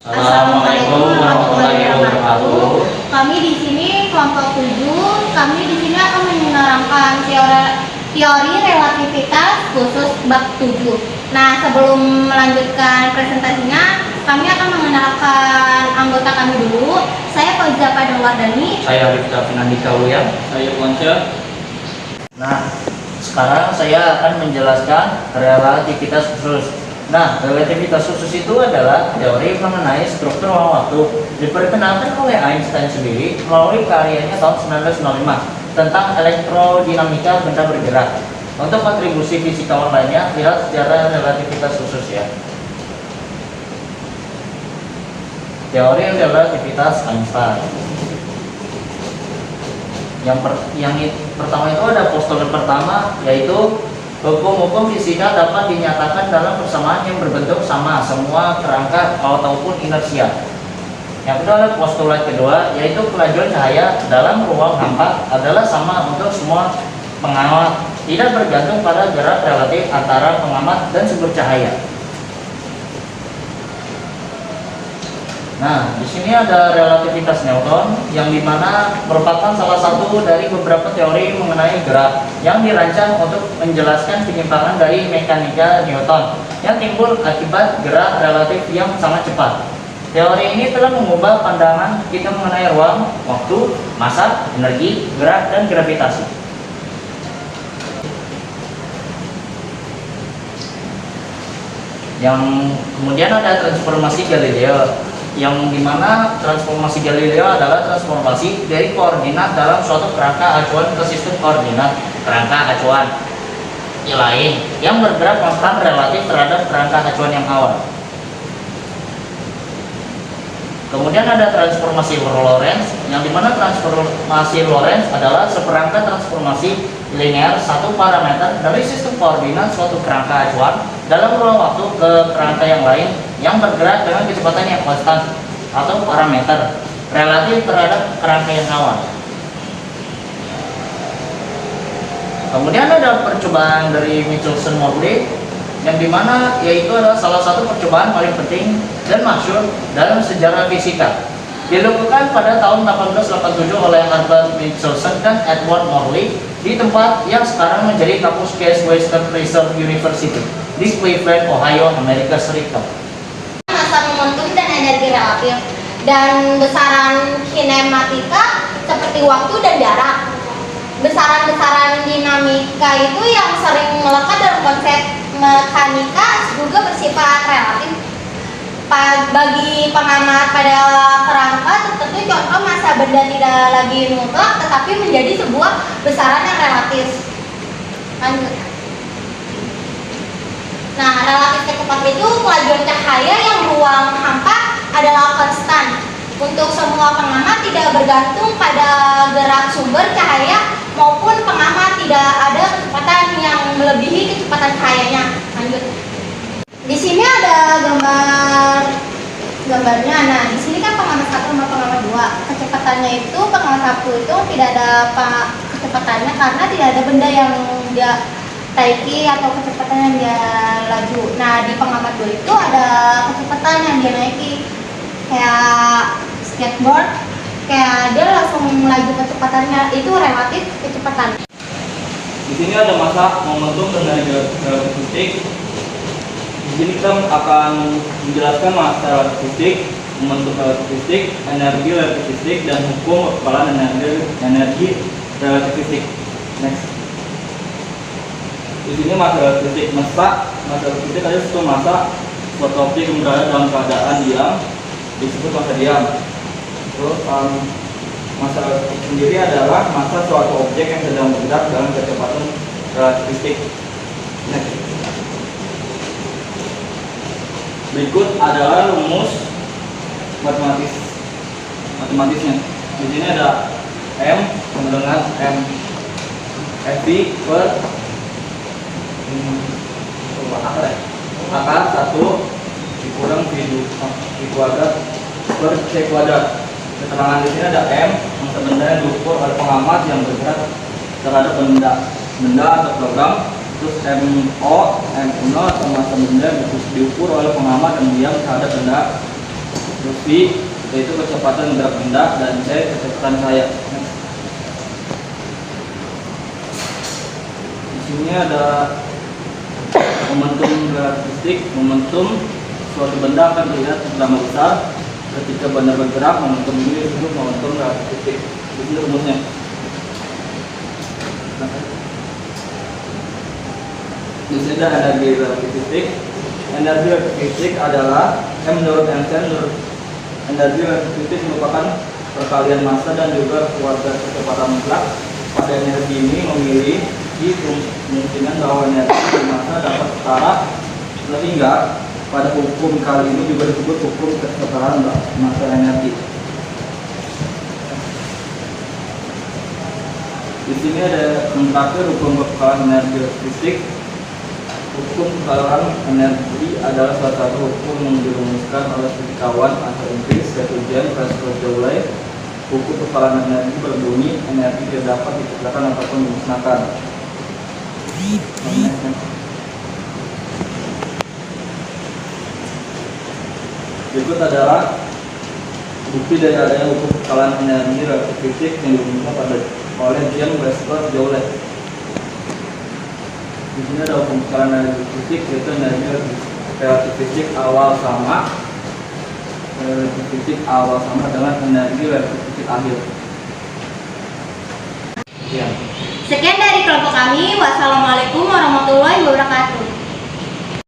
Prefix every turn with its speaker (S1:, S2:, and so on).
S1: Assalamualaikum warahmatullahi wabarakatuh.
S2: Kami di sini kelompok 7. Kami di sini akan menerangkan teori relativitas khusus bab 7. Nah, sebelum melanjutkan presentasinya, kami akan mengenalkan anggota kami dulu. Saya Fauziah Padawardhani.
S1: Saya Rifka Finandika Uya.
S3: Saya Ponca.
S1: Nah, sekarang saya akan menjelaskan relativitas khusus. Nah, relativitas khusus itu adalah teori mengenai struktur ruang waktu, diperkenalkan oleh Einstein sendiri melalui karyanya tahun 1905 tentang elektrodinamika benda bergerak. Untuk kontribusi fisikawan lainnya, lihat sejarah relativitas khusus ya. Teori relativitas Einstein. Yang pertama itu ada postulat pertama, yaitu hukum-hukum fisika dapat dinyatakan dalam persamaan yang berbentuk sama semua kerangka ataupun inersia. Yang kedua adalah postulat kedua, yaitu kelajuan cahaya dalam ruang hampa adalah sama untuk semua pengamat, tidak bergantung pada jarak relatif antara pengamat dan sumber cahaya. Nah, di sini ada relativitas Newton yang dimana merupakan salah satu dari beberapa teori mengenai gerak yang dirancang untuk menjelaskan penyimpangan dari mekanika Newton yang timbul akibat gerak relatif yang sangat cepat. Teori ini telah mengubah pandangan kita mengenai ruang, waktu, massa, energi, gerak, dan gravitasi. Yang kemudian ada transformasi Galileo, yang dimana transformasi Galileo adalah transformasi dari koordinat dalam suatu kerangka acuan ke sistem koordinat kerangka acuan lain yang bergerak konstan relatif terhadap kerangka acuan yang awal. Kemudian ada transformasi Lorentz, yang dimana transformasi Lorentz adalah seperangkat transformasi linear satu parameter dari sistem koordinat suatu kerangka acuan dalam ruang waktu ke kerangka yang lain yang bergerak dengan kecepatan yang konstan atau parameter relatif terhadap kerangka yang awal. Kemudian ada percobaan dari Michelson-Morley, yang dimana yaitu adalah salah satu percobaan paling penting dan masyhur dalam sejarah fisika. Dilakukan pada tahun 1887 oleh Herbert Michelson dan Edward Morley di tempat yang sekarang menjadi kampus Case Western Reserve University di Cleveland, Ohio, Amerika Serikat.
S2: Massa momentum dan energi relatif dan besaran kinematika seperti waktu dan jarak. Besaran-besaran dinamika itu yang sering melekat dalam konsep mekanika juga bersifat relatif. Bagi pengamat pada kerangka tertentu, contoh massa benda tidak lagi mutlak tetapi menjadi sebuah besaran yang relatif. Lanjut. Nah, relatif kecepatan itu kelajuan cahaya yang ruang hampa adalah konstan. Untuk semua pengamat tidak bergantung pada gerak sumber cahaya maupun pengamat tidak ada kecepatan yang melebihi kecepatan cahayanya. Lanjut. Di sini ada gambarnya. Nah, di sini kan pengamat 1 sama pengamat 2. Kecepatannya itu pengamat 1 itu tidak ada kecepatannya karena tidak ada benda yang dia taiki atau kecepatan yang dia laju. Nah, di pengamat 2 itu ada kecepatan yang dia naiki. Kayak skateboard, kayak dia langsung melaju kecepatannya, itu relatif kecepatan.
S3: Di sini ada massa, momentum, dan energi relativistik. Di sini kita akan menjelaskan massa relativistik, momentum relativistik, energi relativistik, dan hukum kekebalan energi relativistik. Next. Di sini massa relativistik. Massa relativistik adalah suatu massa suatu objek yang berada dalam keadaan diam disebut massa diam. Terus massa relativistik sendiri adalah massa suatu objek yang sedang bergerak dalam kecepatan relativistik. Next. Berikut adalah rumus matematisnya. Di sini ada M sama dengan M FV per akar 1 dikurang V kuadrat per C kuadrat. Keterangan di sini ada M, massa benda yang diukur oleh pengamat yang bergerak terhadap benda atau program. Terus MO atau massa benda diukur oleh pengamat yang diam terhadap benda V yaitu kecepatan gerak benda, dan C kecepatan cahaya. Di sini ada momentum relativistik. Momentum suatu benda akan terlihat pertama besar ketika benda bergerak. Momentum ini disebut momentum relativistik. Ini rumusnya. Di sini ada energi relativistik. Energi relativistik adalah menurut Einstein, energi relativistik merupakan perkalian massa dan juga keluarga kecepatan mutlak. Pada energi ini memiliki kemungkinan bahwa energi dan massa dapat setara, sehingga pada hukum kali ini juga disebut hukum kesetaraan massa energi. Di sini ada yang terakhir, hukum kekalahan energi relativistik. Hukum kekalahan energi adalah salah satu hukum yang dirumuskan oleh fisikawan asal Inggris, yaitu James Pascal Joule. Hukum kekalahan energi berbunyi, energi tidak dapat diciptakan ataupun dimusnahkan. Berikut adalah bukti dari adanya hukum kekalahan energi relativistik yang dirumuskan oleh James Pascal Joule. Di sini ada hukum kekalahan energi relativistik, yaitu energi relativistik awal sama dengan energi relativistik akhir.
S1: Ya.
S2: Sekian dari kelompok kami. Wassalamualaikum warahmatullahi wabarakatuh.